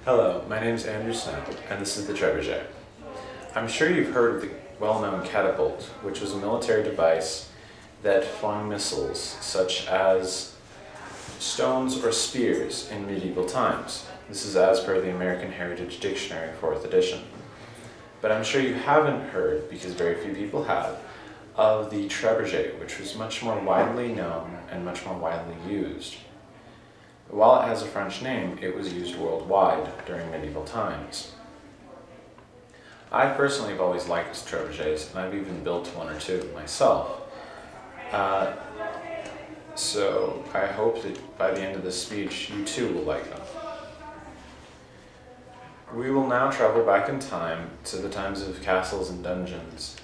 Hello, my name is Andrew Snow, and this is the Trebuchet. I'm sure you've heard of the well-known catapult, which was a military device that flung missiles such as stones or spears in medieval times. This is as per the American Heritage Dictionary, 4th edition. But I'm sure you haven't heard, because very few people have, of the Trebuchet, which was much more widely known and much more widely used. While it has a French name, it was used worldwide during medieval times. I personally have always liked trebuchets, and I've even built one or two myself. So I hope that by the end of this speech, you too will like them. We will now travel back in time to the times of castles and dungeons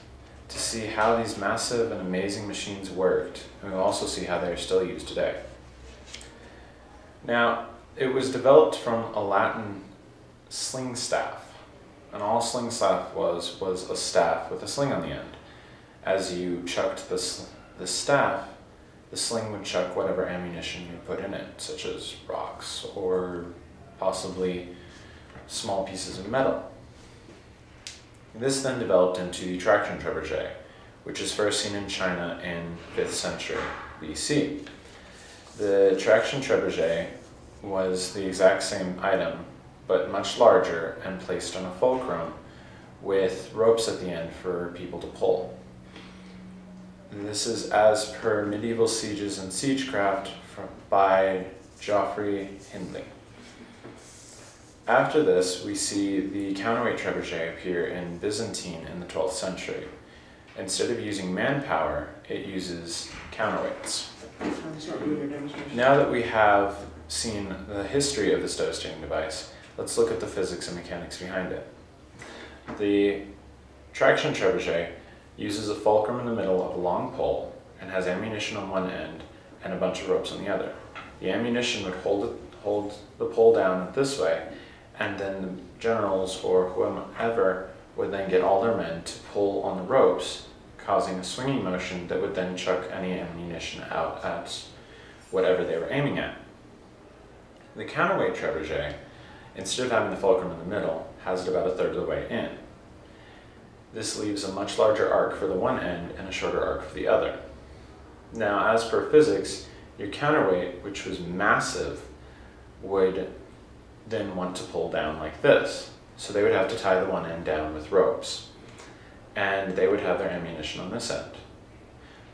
to see how these massive and amazing machines worked, and we'll also see how they are still used today. Now, it was developed from a Latin sling staff, and all sling staff was a staff with a sling on the end. As you chucked the staff, the sling would chuck whatever ammunition you put in it, such as rocks or possibly small pieces of metal. This then developed into the traction trebuchet, which is first seen in China in 5th century BC. The traction trebuchet was the exact same item, but much larger and placed on a fulcrum with ropes at the end for people to pull. This is as per Medieval Sieges and Siegecraft by Geoffrey Hindley. After this, we see the counterweight trebuchet appear in Byzantine in the 12th century. Instead of using manpower, it uses counterweights. Now that we have seen the history of this devastating device, let's look at the physics and mechanics behind it. The traction trebuchet uses a fulcrum in the middle of a long pole and has ammunition on one end and a bunch of ropes on the other. The ammunition would hold the pole down this way, and then the generals or whomever would then get all their men to pull on the ropes, causing a swinging motion that would then chuck any ammunition out at whatever they were aiming at. The counterweight trebuchet, instead of having the fulcrum in the middle, has it about a third of the way in. This leaves a much larger arc for the one end and a shorter arc for the other. Now, as per physics, your counterweight, which was massive, would then want to pull down like this. So they would have to tie the one end down with ropes, and they would have their ammunition on this end.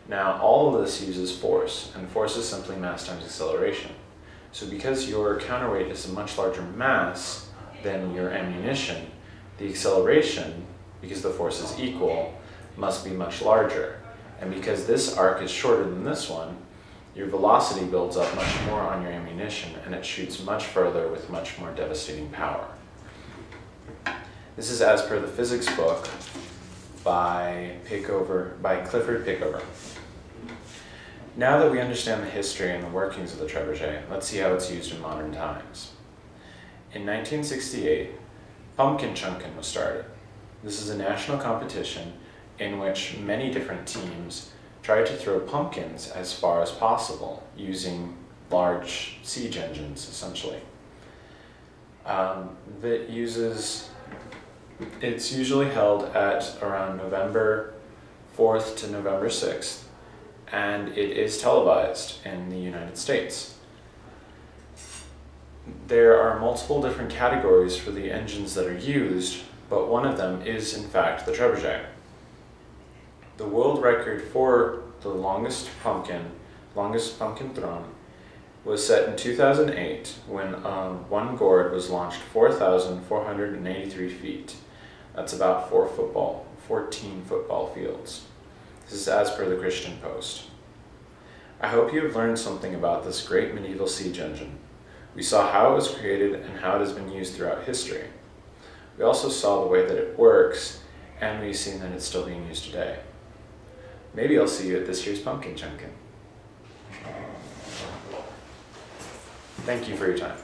Now, all of this uses force, and force is simply mass times acceleration. So because your counterweight is a much larger mass than your ammunition, the acceleration, because the force is equal, must be much larger. And because this arc is shorter than this one, your velocity builds up much more on your ammunition, and it shoots much further with much more devastating power. This is as per the physics book by Clifford Pickover. Now that we understand the history and the workings of the trebuchet, let's see how it's used in modern times. In 1968, pumpkin chunkin was started. This is a national competition in which many different teams tried to throw pumpkins as far as possible using large siege engines, essentially. It's usually held at around November 4th to November 6th, and it is televised in the United States. There are multiple different categories for the engines that are used, but one of them is in fact the trebuchet. The world record for the longest pumpkin thrown was set in 2008 when one gourd was launched 4,483 feet. That's about 14 football fields. This is as per the Christian Post. I hope you have learned something about this great medieval siege engine. We saw how it was created and how it has been used throughout history. We also saw the way that it works, and we've seen that it's still being used today. Maybe I'll see you at this year's pumpkin chunkin. Thank you for your time.